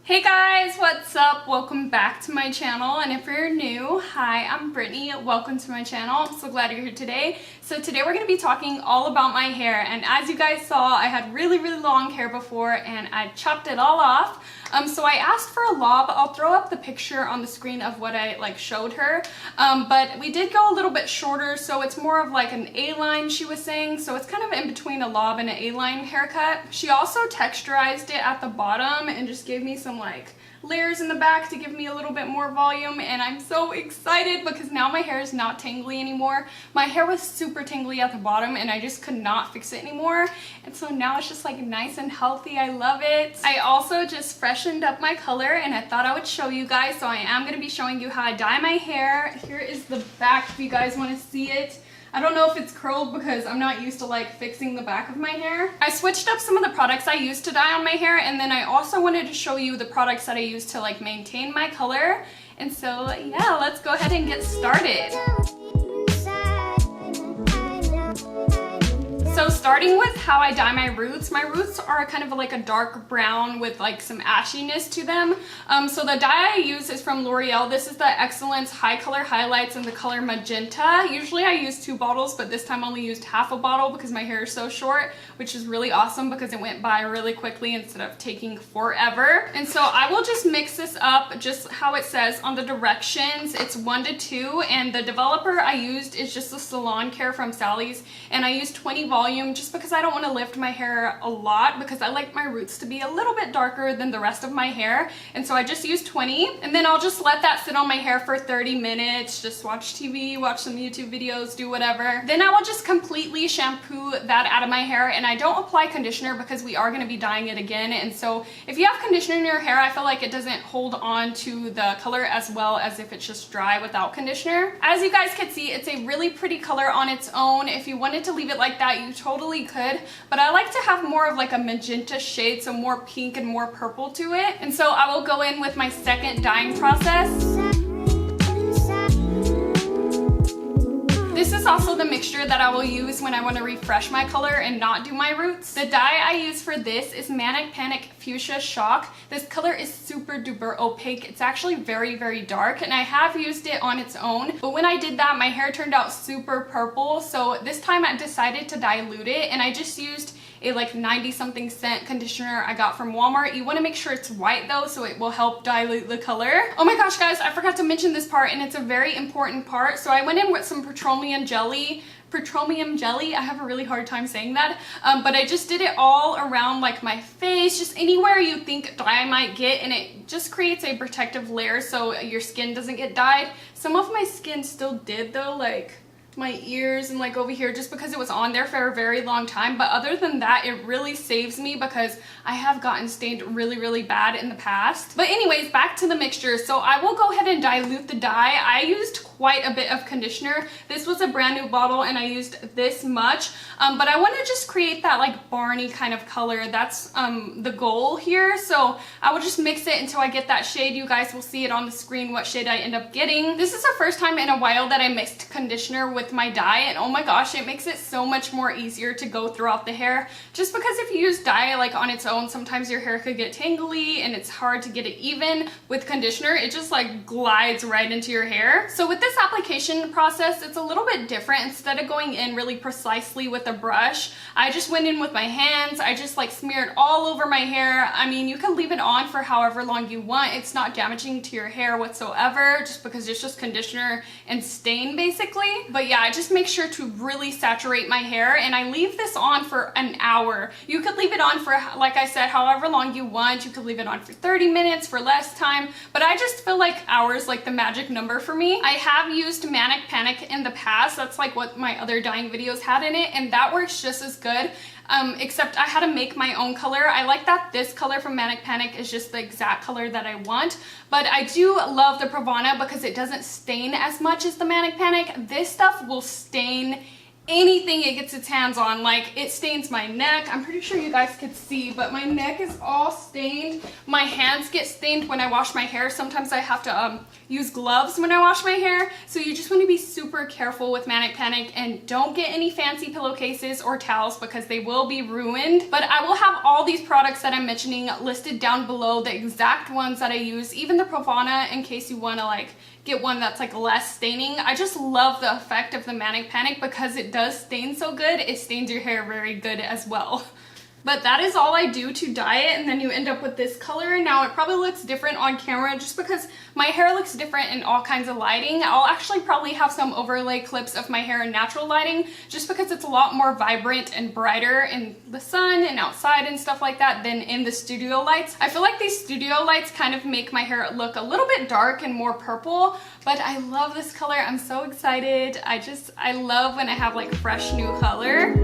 Hey guys, what's up? Welcome back to my channel, and if you're new, hi, I'm Brittany. Welcome to my channel. I'm so glad you're here today. So today we're going to be talking all about my hair, and as you guys saw, I had really long hair before and I chopped it all off. So I asked for a lob. I'll throw up the picture on the screen of what I showed her, but we did go a little bit shorter, so it's more of like an A-line, she was saying, so it's kind of in between a lob and an A-line haircut. She also texturized it at the bottom and just gave me some layers in the back to give me a little bit more volume, and I'm so excited because now my hair is not tangly anymore. My hair was super tangly at the bottom and I just could not fix it anymore, and so now it's just like nice and healthy. I love it. I also just freshened up my color and I thought I would show you guys, so I am going to be showing you how I dye my hair. Here is the back if you guys want to see it. I don't know if it's curled because I'm not used to fixing the back of my hair. I switched up some of the products I used to dye on my hair, and then I also wanted to show you the products that I use to maintain my color. And so yeah, let's go ahead and get started. So starting with how I dye my roots are kind of like a dark brown with some ashiness to them. So the dye I use is from L'Oreal. This is the Excellence High Color Highlights in the color Magenta. Usually I use 2 bottles, but this time I only used half a bottle because my hair is so short, which is really awesome because it went by really quickly instead of taking forever. And so I will just mix this up just how it says on the directions. It's 1 to 2, and the developer I used is just the Salon Care from Sally's, and I used 20 volume just because I don't want to lift my hair a lot because I like my roots to be a little bit darker than the rest of my hair, and so I just used 20, and then I'll just let that sit on my hair for 30 minutes, just watch TV, watch some YouTube videos, do whatever. Then I will just completely shampoo that out of my hair, and I don't apply conditioner because we are going to be dyeing it again, and so if you have conditioner in your hair, I feel like it doesn't hold on to the color as well as if it's just dry without conditioner. As you guys can see, it's a really pretty color on its own. If you wanted to leave it like that, you totally could, but I like to have more of a magenta shade, so more pink and more purple to it. And so I will go in with my second dyeing process. This is also the mixture that I will use when I want to refresh my color and not do my roots. The dye I use for this is Manic Panic Fuchsia Shock. This color is super duper opaque. It's actually very dark, and I have used it on its own, but when I did that, my hair turned out super purple, so this time I decided to dilute it, and I just used a 90-something cent conditioner I got from Walmart. You want to make sure it's white though, so it will help dilute the color. Oh my gosh guys, I forgot to mention this part, and it's a very important part. So I went in with some petroleum jelly. I have a really hard time saying that, but I just did it all around my face, just anywhere you think dye might get, and it just creates a protective layer so your skin doesn't get dyed. Some of my skin still did though, my ears and over here, just because it was on there for a very long time, but other than that, it really saves me because I have gotten stained really bad in the past. But anyways, back to the mixture. So I will go ahead and dilute the dye. I used quite a bit of conditioner. This was a brand new bottle and I used this much, but I want to just create that Barney kind of color. That's the goal here. So I will just mix it until I get that shade. You guys will see it on the screen what shade I end up getting. This is the first time in a while that I mixed conditioner with my dye, and oh my gosh, it makes it so much more easier to go throughout the hair, just because if you use dye on its own, sometimes your hair could get tangly and it's hard to get it even. With conditioner, it just glides right into your hair. So with this application process, it's a little bit different. Instead of going in really precisely with a brush, I just went in with my hands. I just smeared all over my hair. I mean, you can leave it on for however long you want. It's not damaging to your hair whatsoever, just because it's just conditioner and stain basically. But yeah, I just make sure to really saturate my hair, and I leave this on for an hour. You could leave it on for, like I said, however long you want. You could leave it on for 30 minutes, for less time, but I just feel like hours the magic number for me. I have used Manic Panic in the past. That's what my other dyeing videos had in it, and that works just as good. Except I had to make my own color. I like that this color from Manic Panic is just the exact color that I want, but I do love the Pravana because it doesn't stain as much as the Manic Panic. This stuff will stain anything it gets its hands on. Like, it stains my neck. I'm pretty sure you guys could see, but my neck is all stained. My hands get stained when I wash my hair. Sometimes I have to use gloves when I wash my hair. So you just want to be super careful with Manic Panic, and don't get any fancy pillowcases or towels because they will be ruined. But I will have all these products that I'm mentioning listed down below, the exact ones that I use, even the Pravana, in case you want to like get one that's like less staining. I just love the effect of the Manic Panic because it does stain so good. It stains your hair very good as well. But that is all I do to dye it, and then you end up with this color. Now, it probably looks different on camera just because my hair looks different in all kinds of lighting. I'll actually probably have some overlay clips of my hair in natural lighting just because it's a lot more vibrant and brighter in the sun and outside and stuff like that than in the studio lights. I feel like these studio lights kind of make my hair look a little bit dark and more purple, but I love this color. I'm so excited. I love when I have like fresh new color.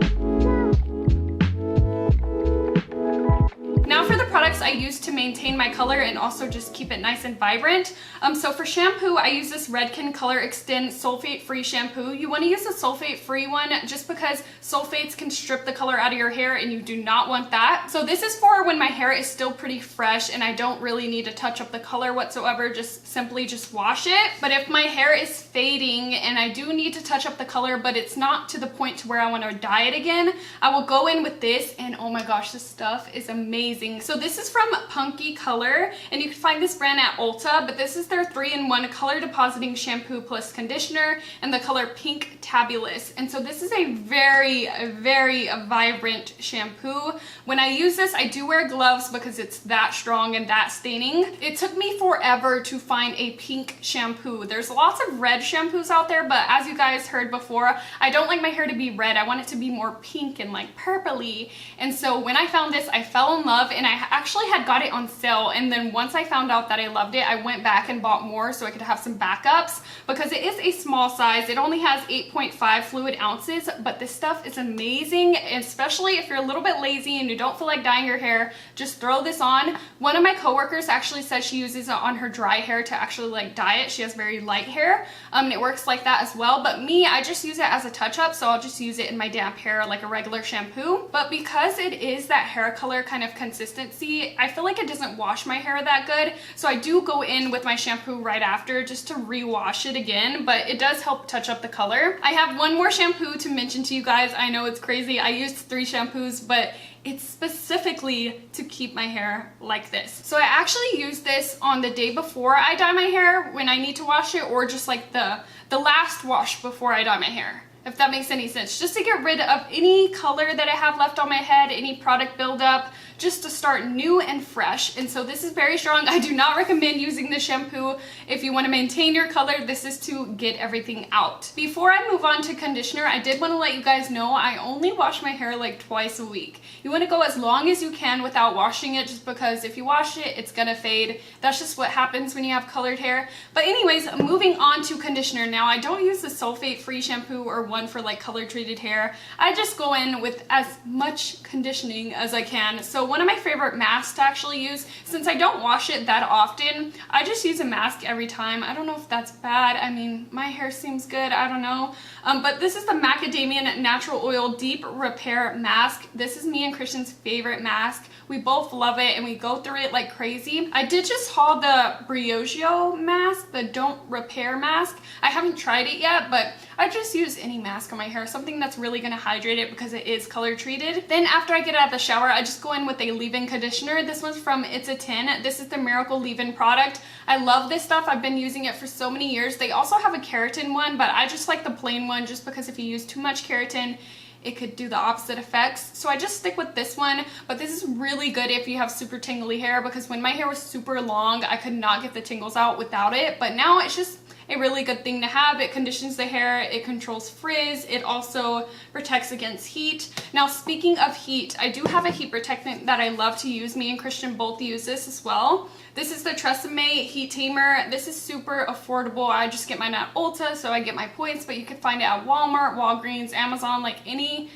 Now for the products I use to maintain my color and also just keep it nice and vibrant. So for shampoo, I use this Redken Color Extend sulfate-free shampoo. You want to use a sulfate-free one just because sulfates can strip the color out of your hair and you do not want that. So this is for when my hair is still pretty fresh and I don't really need to touch up the color whatsoever, simply wash it. But if my hair is fading and I do need to touch up the color, but it's not to the point to where I want to dye it again, I will go in with this, and oh my gosh, this stuff is amazing. So this is from Punky Color, and you can find this brand at Ulta, but this is their 3-in-1 color depositing shampoo plus conditioner, and the color Pink Tabulous. And so this is a very vibrant shampoo. When I use this, I do wear gloves because it's that strong and that staining. It took me forever to find a pink shampoo. There's lots of red shampoos out there, but as you guys heard before, I don't like my hair to be red. I want it to be more pink and like purpley. And so when I found this, I fell in love, and I actually had got it on sale, and then once I found out that I loved it, I went back and bought more so I could have some backups because it is a small size. It only has 8.5 fluid ounces, but this stuff is amazing, especially if you're a little bit lazy and you don't feel like dyeing your hair. Just throw this on. One of my coworkers actually says she uses it on her dry hair to actually like dye it. She has very light hair, and it works like that as well. But me, I just use it as a touch-up, so I'll just use it in my damp hair like a regular shampoo. But because it is that hair color kind of consistency, I feel like it doesn't wash my hair that good, so I do go in with my shampoo right after just to rewash it again, but it does help touch up the color. I have one more shampoo to mention to you guys. I know it's crazy. I used 3 shampoos, but it's specifically to keep my hair like this. So I actually use this on the day before I dye my hair when I need to wash it, or just like the last wash before I dye my hair, if that makes any sense, just to get rid of any color that I have left on my head, any product buildup, just to start new and fresh. And so this is very strong. I do not recommend using this shampoo if you want to maintain your color. This is to get everything out. Before I move on to conditioner, I did want to let you guys know I only wash my hair like twice a week. You want to go as long as you can without washing it, just because if you wash it, it's gonna fade. That's just what happens when you have colored hair. But anyways, moving on to conditioner. Now, I don't use the sulfate-free shampoo or one for like color treated hair. I just go in with as much conditioning as I can. So one of my favorite masks to actually use, since I don't wash it that often, I just use a mask every time. I don't know if that's bad. I mean, my hair seems good. I don't know. But this is the Macadamia Natural Oil Deep Repair Mask. This is me and Christian's favorite mask. We both love it and we go through it like crazy. I did just haul the Briogeo mask, the Don't Repair mask. I haven't tried it yet, but I just use any mask on my hair, something that's really gonna hydrate it because it is color treated. Then after I get out of the shower, I just go in with a leave-in conditioner. This one's from It's a 10. This is the Miracle Leave-In product. I love this stuff. I've been using it for so many years. They also have a keratin one, but I just like the plain one just because if you use too much keratin, it could do the opposite effects. So I just stick with this one, but this is really good if you have super tingly hair, because when my hair was super long, I could not get the tingles out without it, but now it's just a really good thing to have. It conditions the hair, it controls frizz, it also protects against heat. Now, speaking of heat, I do have a heat protectant that I love to use. Me and Christian both use this as well. This is the Tresemme Heat Tamer. This is super affordable. I just get mine at Ulta, so I get my points, but you can find it at Walmart, Walgreens, Amazon, like any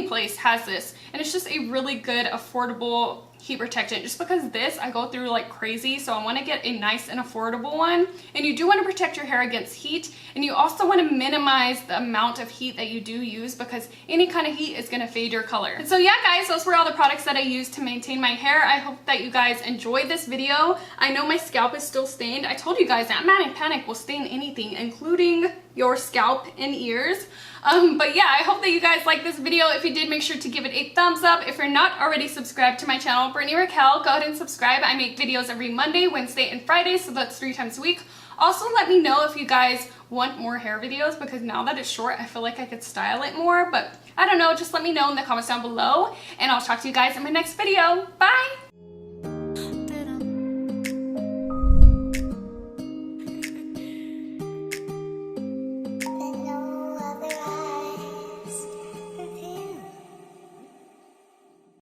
place has this. And it's just a really good, affordable heat protectant, just because this I go through like crazy, so I want to get a nice and affordable one. And you do want to protect your hair against heat, and you also want to minimize the amount of heat that you do use, because any kind of heat is going to fade your color. And so yeah guys, those were all the products that I used to maintain my hair. I hope that you guys enjoyed this video. I know my scalp is still stained. I told you guys that Manic Panic will stain anything, including your scalp and ears. But yeah, I hope that you guys liked this video. If you did, make sure to give it a thumbs up. If you're not already subscribed to my channel, BritanyRaquell, go ahead and subscribe. I make videos every Monday, Wednesday, and Friday, so that's 3 times a week. Also, let me know if you guys want more hair videos, because now that it's short, I feel like I could style it more, but I don't know. Just let me know in the comments down below, and I'll talk to you guys in my next video. Bye!